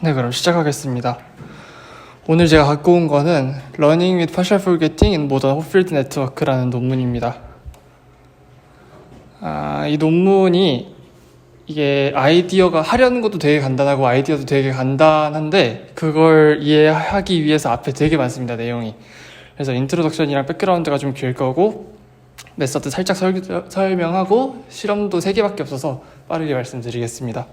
네, 그럼 시작하겠습니다. 오늘 제가 갖고 온 거는 Learning with Partial Forgetting in Modern Hopfield Network라는 논문입니다. 이 논문이 이게 아이디어가 하려는 것도 되게 간단하고 아이디어도 되게 간단한데 그걸 이해하기 위해서 앞에 되게 많습니다, 내용이. 그래서 인트로덕션이랑 백그라운드가 좀 길 거고 메서드 살짝 설명하고 실험도 3개밖에 없어서 빠르게 말씀드리겠습니다.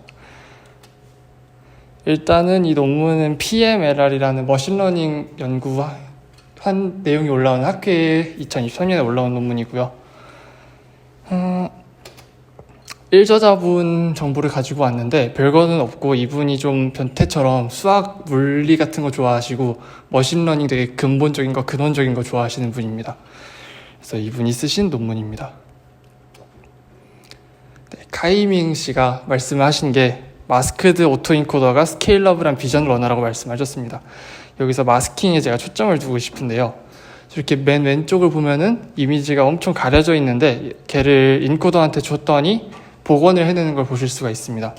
일단은 이 논문은 PMLR이라는 머신러닝 연구한 내용이 올라온 학회에 2023년에 올라온 논문이고요. 1저자분 정보를 가지고 왔는데 별거는 없고 이분이 좀 변태처럼 수학, 물리 같은 거 좋아하시고 머신러닝 되게 근본적인 거, 근원적인 거 좋아하시는 분입니다. 그래서 이분이 쓰신 논문입니다. 네, 카이밍 씨가 말씀하신 게 마스크드 오토인코더가 스케일러블한 비전 러너라고 말씀하셨습니다. 여기서 마스킹에 제가 초점을 두고 싶은데요. 이렇게 맨 왼쪽을 보면은 이미지가 엄청 가려져 있는데 걔를 인코더한테 줬더니 복원을 해내는 걸 보실 수가 있습니다.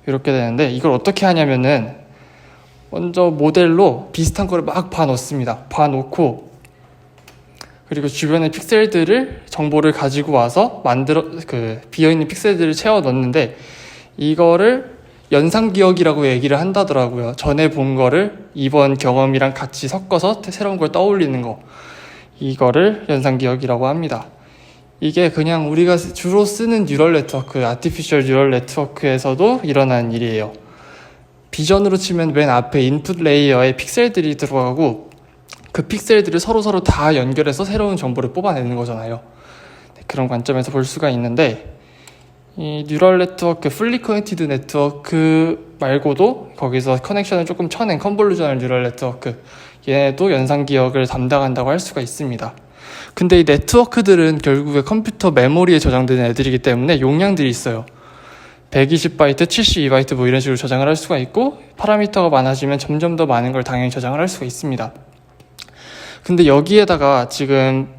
이렇게 되는데 이걸 어떻게 하냐면은 먼저 모델로 비슷한 거를 막 봐놓습니다. 봐놓고 그리고 주변의 픽셀들을 정보를 가지고 와서 비어있는 픽셀들을 채워 넣는데 이거를 연상기억이라고 얘기를 한다더라고요. 전에 본 거를 이번 경험이랑 같이 섞어서 새로운 걸 떠올리는 거, 이거를 연상기억이라고 합니다. 이게 그냥 우리가 주로 쓰는 뉴럴 네트워크, 아티피셜 뉴럴 네트워크에서도 일어나는 일이에요. 비전으로 치면 맨 앞에 인풋 레이어에 픽셀들이 들어가고 그 픽셀들을 서로 다 연결해서 새로운 정보를 뽑아내는 거잖아요. 그런 관점에서 볼 수가 있는데 이 뉴럴 네트워크, 풀리 커넥티드 네트워크 말고도 거기서 커넥션을 조금 쳐낸 컨볼루셔널 뉴럴 네트워크, 얘네도 연상기억을 담당한다고 할 수가 있습니다. 근데 이 네트워크들은 결국에 컴퓨터 메모리에 저장되는 애들이기 때문에 용량들이 있어요. 120바이트, 72바이트 뭐 이런 식으로 저장을 할 수가 있고 파라미터가 많아지면 점점 더 많은 걸 당연히 저장을 할 수가 있습니다. 근데 여기에다가 지금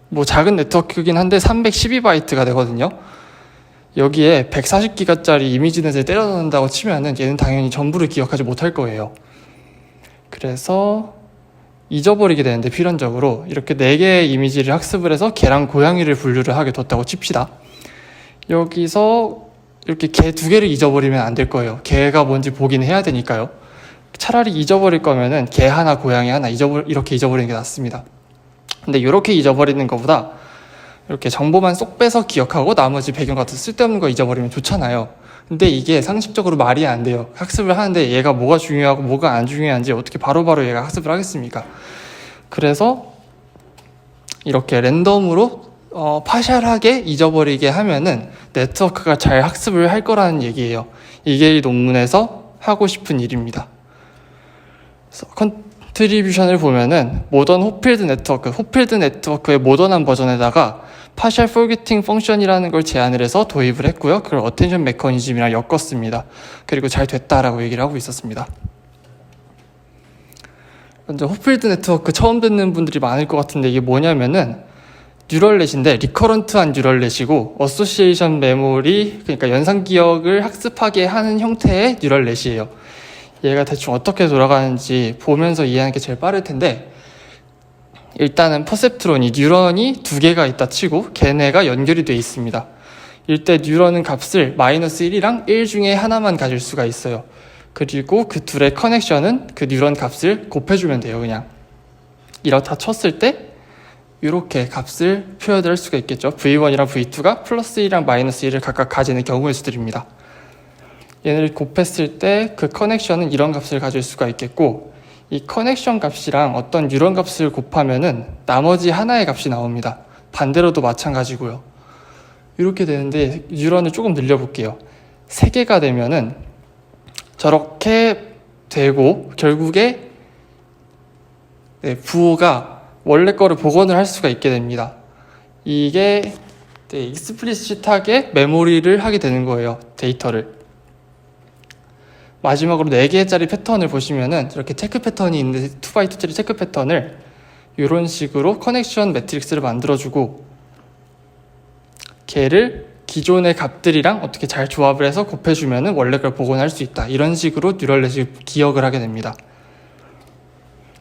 뭐 작은 네트워크이긴 한데 312바이트가 되거든요. 여기에 140기가짜리 이미지넷을 때려 넣는다고 치면은 얘는 당연히 전부를 기억하지 못할 거예요. 그래서 잊어버리게 되는데 필연적으로 이렇게 4개의 이미지를 학습을 해서 개랑 고양이를 분류를 하게 뒀다고 칩시다. 여기서 이렇게 개 2개를 잊어버리면 안 될 거예요. 개가 뭔지 보긴 해야 되니까요. 차라리 잊어버릴 거면은 개 하나 고양이 하나 이렇게 잊어버리는 게 낫습니다. 근데 이렇게 잊어버리는 것보다 이렇게 정보만 쏙 빼서 기억하고 나머지 배경 같은 쓸데없는 거 잊어버리면 좋잖아요. 근데 이게 상식적으로 말이 안 돼요. 학습을 하는데 얘가 뭐가 중요하고 뭐가 안 중요한지 어떻게 바로바로 얘가 학습을 하겠습니까? 그래서 이렇게 랜덤으로 파샬하게 잊어버리게 하면은 네트워크가 잘 학습을 할 거라는 얘기예요. 이게 이 논문에서 하고 싶은 일입니다. 그래서 컨트리뷰션을 보면은 모던 홉필드 네트워크의 모던한 버전에다가 partial forgetting 펑션이라는 걸 제안을 해서 도입을 했고요. 그걸 어텐션 메커니즘이랑 엮었습니다. 그리고 잘 됐다라고 얘기를 하고 있었습니다. 먼저 홉필드 네트워크 처음 듣는 분들이 많을 것 같은데 이게 뭐냐면은 뉴럴넷인데 리커런트한 뉴럴넷이고 어소시에이션 메모리, 그러니까 연상기억을 학습하게 하는 형태의 뉴럴넷이에요. 얘가 대충 어떻게 돌아가는지 보면서 이해하는 게 제일 빠를 텐데 일단은 퍼셉트론이 뉴런이 2개가 있다 치고 걔네가 연결이 돼 있습니다. 이때 뉴런은 값을 -1이랑 1 중에 하나만 가질 수가 있어요. 그리고 그 둘의 커넥션은 그 뉴런 값을 곱해주면 돼요. 그냥 이렇다 쳤을 때 이렇게 값을 표현할 수가 있겠죠. V1이랑 V2가 +1이랑 -1을 각각 가지는 경우의 수들입니다. 얘네를 곱했을 때 그 커넥션은 이런 값을 가질 수가 있겠고 이 커넥션 값이랑 어떤 뉴런 값을 곱하면은 나머지 하나의 값이 나옵니다. 반대로도 마찬가지고요. 이렇게 되는데 뉴런을 조금 늘려볼게요. 3개가 되면은 저렇게 되고 결국에 부호가 원래 거를 복원을 할 수가 있게 됩니다. 이게 익스플리시트하게 메모리를 하게 되는 거예요. 데이터를. 마지막으로 4개짜리 패턴을 보시면은 이렇게 체크 패턴이 있는데 2x2짜리 체크 패턴을 이런 식으로 커넥션 매트릭스를 만들어주고 걔를 기존의 값들이랑 어떻게 잘 조합을 해서 곱해주면 원래 걸 복원할 수 있다. 이런 식으로 뉴럴 넷이 기억을 하게 됩니다.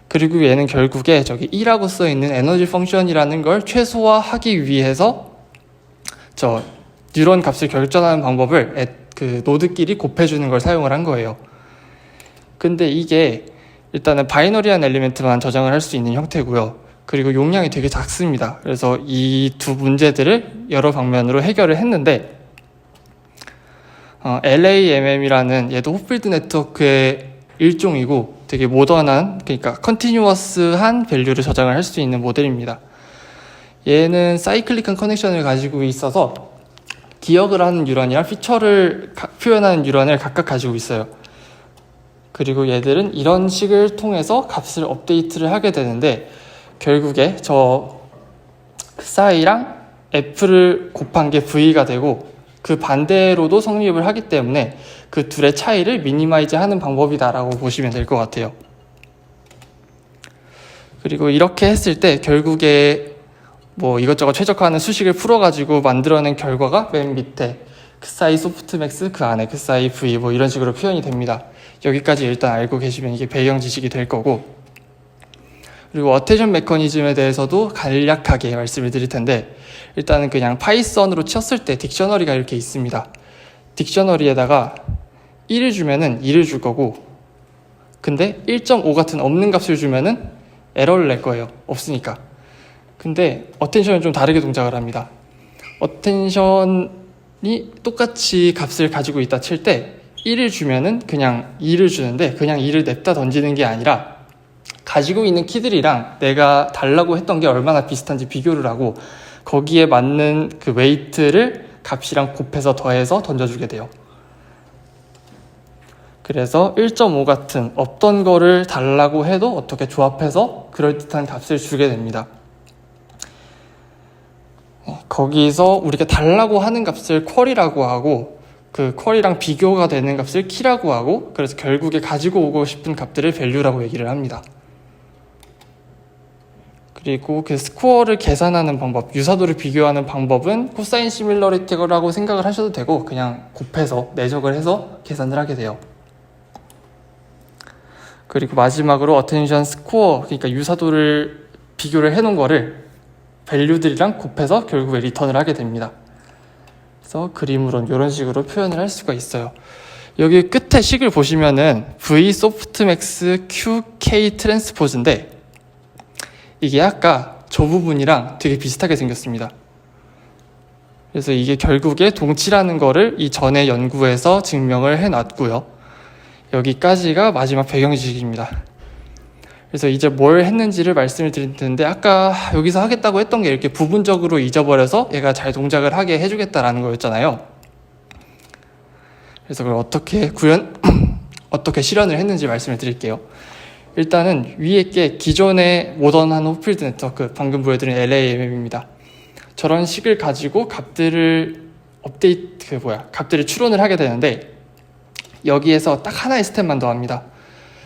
그리고 얘는 결국에 저기 E라고 써있는 에너지 펑션이라는 걸 최소화하기 위해서 저 뉴런 값을 결정하는 방법을 그 노드끼리 곱해주는 걸 사용을 한 거예요. 근데 이게 일단은 바이너리한 엘리멘트만 저장을 할 수 있는 형태고요. 그리고 용량이 되게 작습니다. 그래서 이 두 문제들을 여러 방면으로 해결을 했는데 LAMM이라는 얘도 홉필드 네트워크의 일종이고 되게 모던한, 그러니까 컨티뉴어스한 밸류를 저장을 할 수 있는 모델입니다. 얘는 사이클릭한 커넥션을 가지고 있어서 기억을 하는 뉴런이랑 피처를 표현하는 뉴런을 각각 가지고 있어요. 그리고 얘들은 이런 식을 통해서 값을 업데이트를 하게 되는데 결국에 저 사이랑 f를 곱한 게 v가 되고 그 반대로도 성립을 하기 때문에 그 둘의 차이를 미니마이즈 하는 방법이다라고 보시면 될 것 같아요. 그리고 이렇게 했을 때 결국에 뭐 이것저것 최적화하는 수식을 풀어가지고 만들어낸 결과가 맨 밑에 ქს이 소프트맥스 그 안에 ქს이 v 뭐 이런 식으로 표현이 됩니다. 여기까지 일단 알고 계시면 이게 배경 지식이 될 거고, 그리고 어테이션 메커니즘에 대해서도 간략하게 말씀을 드릴 텐데 일단은 그냥 파이썬으로 쳤을 때 딕셔너리가 이렇게 있습니다. 딕셔너리에다가 1을 주면은 2를 줄 거고, 근데 1.5 같은 없는 값을 주면은 에러를 낼 거예요. 없으니까. 근데 어텐션은 좀 다르게 동작을 합니다. 어텐션이 똑같이 값을 가지고 있다 칠 때 1을 주면은 그냥 2를 주는데 그냥 2를 냅다 던지는 게 아니라 가지고 있는 키들이랑 내가 달라고 했던 게 얼마나 비슷한지 비교를 하고 거기에 맞는 그 웨이트를 값이랑 곱해서 더해서 던져주게 돼요. 그래서 1.5 같은 없던 거를 달라고 해도 어떻게 조합해서 그럴듯한 값을 주게 됩니다. 거기서 우리가 달라고 하는 값을 쿼리라고 하고 그 쿼리랑 비교가 되는 값을 키라고 하고, 그래서 결국에 가지고 오고 싶은 값들을 밸류라고 얘기를 합니다. 그리고 그 스코어를 계산하는 방법, 유사도를 비교하는 방법은 코사인 시밀러리티라고 생각을 하셔도 되고 그냥 곱해서 내적을 해서 계산을 하게 돼요. 그리고 마지막으로 어텐션 스코어, 그러니까 유사도를 비교를 해놓은 거를 밸류들이랑 곱해서 결국에 리턴을 하게 됩니다. 그래서 그림으로는 이런 식으로 표현을 할 수가 있어요. 여기 끝에 식을 보시면은 V 소프트맥스 Q K 트랜스포즈인데 이게 아까 저 부분이랑 되게 비슷하게 생겼습니다. 그래서 이게 결국에 동치라는 거를 이 전에 연구에서 증명을 해놨고요. 여기까지가 마지막 배경 지식입니다. 그래서 이제 뭘 했는지를 말씀을 드릴 텐데 아까 여기서 하겠다고 했던 게 이렇게 부분적으로 잊어버려서 얘가 잘 동작을 하게 해주겠다라는 거였잖아요. 그래서 그걸 어떻게 어떻게 실현을 했는지 말씀을 드릴게요. 일단은 위에 게 기존의 모던한 홉필드 네트워크, 방금 보여드린 LAMM입니다. 저런 식을 가지고 값들을 값들을 추론을 하게 되는데 여기에서 딱 하나의 스텝만 더 합니다.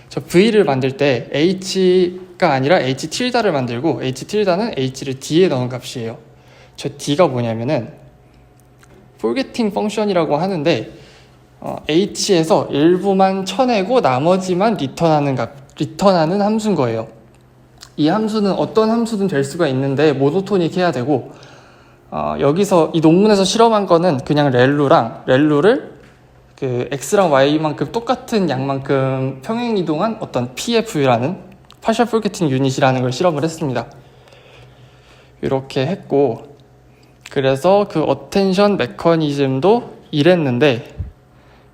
저 V를 만들 때 H가 아니라 H 틸다를 만들고 H 틸다는 H를 D에 넣은 값이에요. 저 D가 뭐냐면은 forgetting 펑션이라고 하는데 H에서 일부만 쳐내고 나머지만 리턴하는 함수인 거예요. 이 함수는 어떤 함수든 될 수가 있는데 모노토닉 해야 되고 여기서 이 논문에서 실험한 거는 그냥 렐루를 그 x랑 y만큼 똑같은 양만큼 평행 이동한 어떤 PFU라는 partial forgetting unit이라는 걸 실험을 했습니다. 이렇게 했고, 그래서 그 어텐션 메커니즘도 이랬는데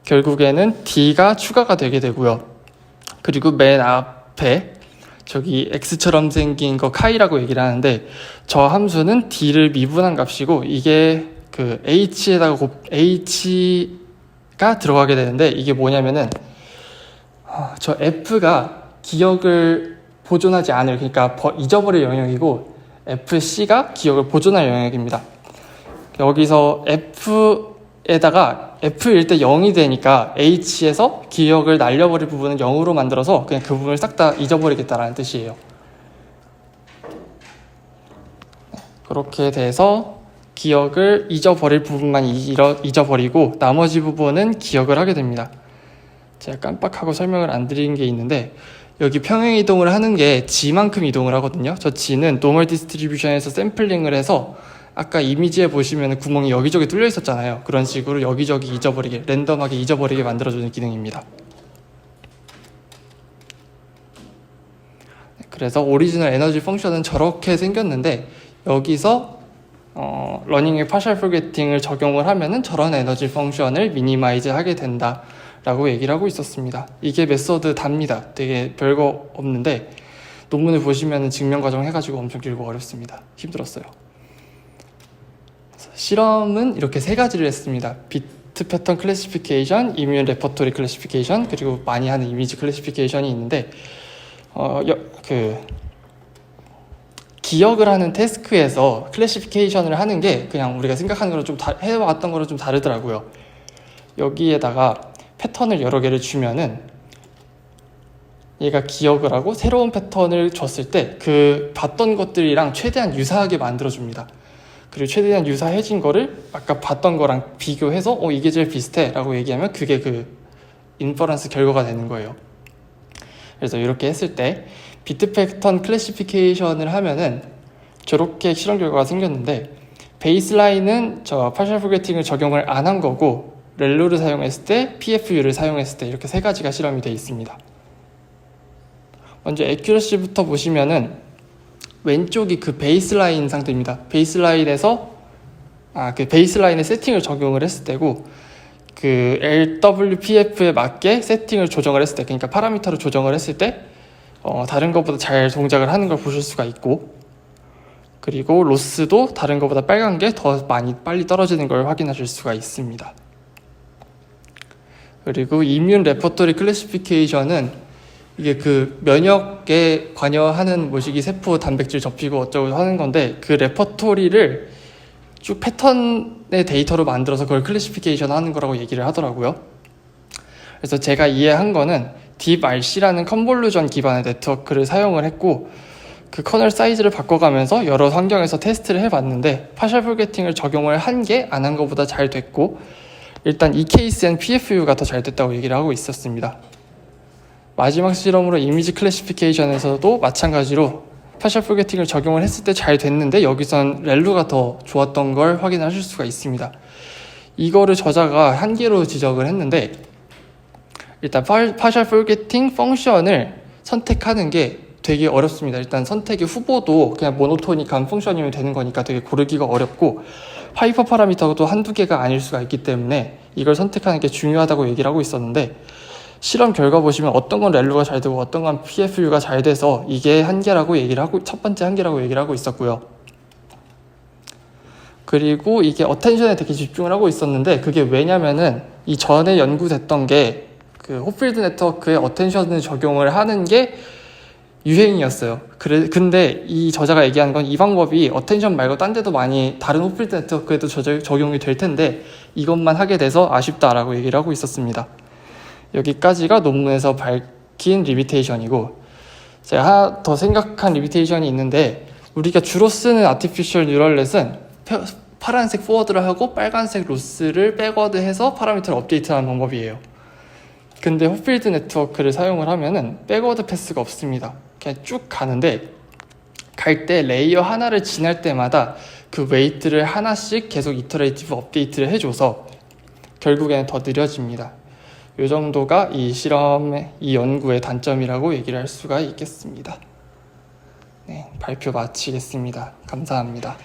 결국에는 D가 추가가 되게 되고요. 그리고 맨 앞에 저기 x처럼 생긴 거 카이라고 얘기를 하는데 저 함수는 D를 미분한 값이고 이게 그 H에다가 H가 들어가게 되는데 이게 뭐냐면은 저 F가 기억을 보존하지 않을, 그러니까 잊어버릴 영역이고 FC가 기억을 보존할 영역입니다. 여기서 F에다가 F일 때 0이 되니까 H에서 기억을 날려버릴 부분은 0으로 만들어서 그냥 그 부분을 싹 다 잊어버리겠다라는 뜻이에요. 그렇게 돼서 기억을 잊어버릴 부분만 잊어버리고 나머지 부분은 기억을 하게 됩니다. 제가 깜빡하고 설명을 안 드린 게 있는데, 여기 평행 이동을 하는 게 G만큼 이동을 하거든요. 저 G는 노멀 디스트리뷰션에서 샘플링을 해서 아까 이미지에 보시면 구멍이 여기저기 뚫려 있었잖아요. 그런 식으로 여기저기 잊어버리게, 랜덤하게 잊어버리게 만들어주는 기능입니다. 그래서 오리지널 에너지 펑션은 저렇게 생겼는데, 여기서 러닝 의 파셜 포게팅을 적용을 하면은 저런 에너지 펑션을 미니마이즈 하게 된다 라고 얘기를 하고 있었습니다. 이게 메소드 답니다. 되게 별거 없는데 논문을 보시면 증명 과정 해가지고 엄청 길고 어렵습니다. 힘들었어요. 실험은 이렇게 3가지를 했습니다. 비트 패턴 클래시피케이션, 이뮨 레퍼토리 클래시피케이션, 그리고 많이 하는 이미지 클래시피케이션이 있는데 기억을 하는 태스크에서 클래시피케이션을 하는 게 그냥 우리가 생각하는 거랑 좀 해왔던 거랑 좀 다르더라고요. 여기에다가 패턴을 여러 개를 주면은 얘가 기억을 하고 새로운 패턴을 줬을 때 그 봤던 것들이랑 최대한 유사하게 만들어줍니다. 그리고 최대한 유사해진 거를 아까 봤던 거랑 비교해서 이게 제일 비슷해 라고 얘기하면 그게 그 인퍼런스 결과가 되는 거예요. 그래서 이렇게 했을 때 비트 패턴 클래시피케이션을 하면은 저렇게 실험 결과가 생겼는데, 베이스라인은 저 파셜 포게팅을 적용을 안 한 거고 렐로를 사용했을 때, PFU를 사용했을 때 이렇게 3가지가 실험이 되어 있습니다. 먼저 애큐러시부터 보시면은 왼쪽이 그 베이스라인 상태입니다. 베이스라인에서 그 베이스라인의 세팅을 적용을 했을 때고, 그 LWPF에 맞게 세팅을 조정을 했을 때, 그러니까 파라미터를 조정을 했을 때 다른 것보다 잘 동작을 하는 걸 보실 수가 있고, 그리고 로스도 다른 것보다 빨간 게 더 많이 빨리 떨어지는 걸 확인하실 수가 있습니다. 그리고 이뮨 레퍼토리 클래시피케이션은 이게 그 면역에 관여하는 모시기 세포 단백질 접히고 어쩌고 하는 건데, 그 레퍼토리를 쭉 패턴의 데이터로 만들어서 그걸 클래시피케이션 하는 거라고 얘기를 하더라고요. 그래서 제가 이해한 거는 DeepRC라는 컨볼루션 기반의 네트워크를 사용을 했고, 그 커널 사이즈를 바꿔가면서 여러 환경에서 테스트를 해봤는데 파셜 포게팅을 적용을 한 게 안 한 것보다 잘 됐고, 일단 이 케이스엔 PFU가 더 잘 됐다고 얘기를 하고 있었습니다. 마지막 실험으로 이미지 클래시피케이션에서도 마찬가지로 파셜 포게팅을 적용을 했을 때 잘 됐는데, 여기선 렐루가 더 좋았던 걸 확인하실 수가 있습니다. 이거를 저자가 한계로 지적을 했는데, 일단 파셜 포게팅 펑션을 선택하는 게 되게 어렵습니다. 일단 선택의 후보도 그냥 모노토닉한 펑션이면 되는 거니까 되게 고르기가 어렵고, 하이퍼 파라미터도 한두 개가 아닐 수가 있기 때문에 이걸 선택하는 게 중요하다고 얘기를 하고 있었는데, 실험 결과 보시면 어떤 건 렐루가 잘 되고 어떤 건 PFU가 잘 돼서 이게 한계라고 얘기를 하고, 첫 번째 한계라고 얘기를 하고 있었고요. 그리고 이게 어텐션에 되게 집중을 하고 있었는데, 그게 왜냐면은 이 전에 연구됐던 게 그 호필드 네트워크에 어텐션을 적용을 하는 게 유행이었어요. 근데 이 저자가 얘기한 건 이 방법이 어텐션 말고 딴 데도 많이 다른 호필드 네트워크에도 적용이 될 텐데 이것만 하게 돼서 아쉽다라고 얘기를 하고 있었습니다. 여기까지가 논문에서 밝힌 리미테이션이고, 제가 하나 더 생각한 리미테이션이 있는데, 우리가 주로 쓰는 아티피셜 뉴럴넷은 파란색 포워드를 하고 빨간색 로스를 백워드해서 파라미터를 업데이트하는 방법이에요. 근데 호필드 네트워크를 사용을 하면은 백워드 패스가 없습니다. 그냥 쭉 가는데, 갈 때 레이어 하나를 지날 때마다 그 웨이트를 하나씩 계속 이터레이티브 업데이트를 해줘서 결국에는 더 느려집니다. 이 정도가 이 실험의, 이 연구의 단점이라고 얘기를 할 수가 있겠습니다. 네, 발표 마치겠습니다. 감사합니다.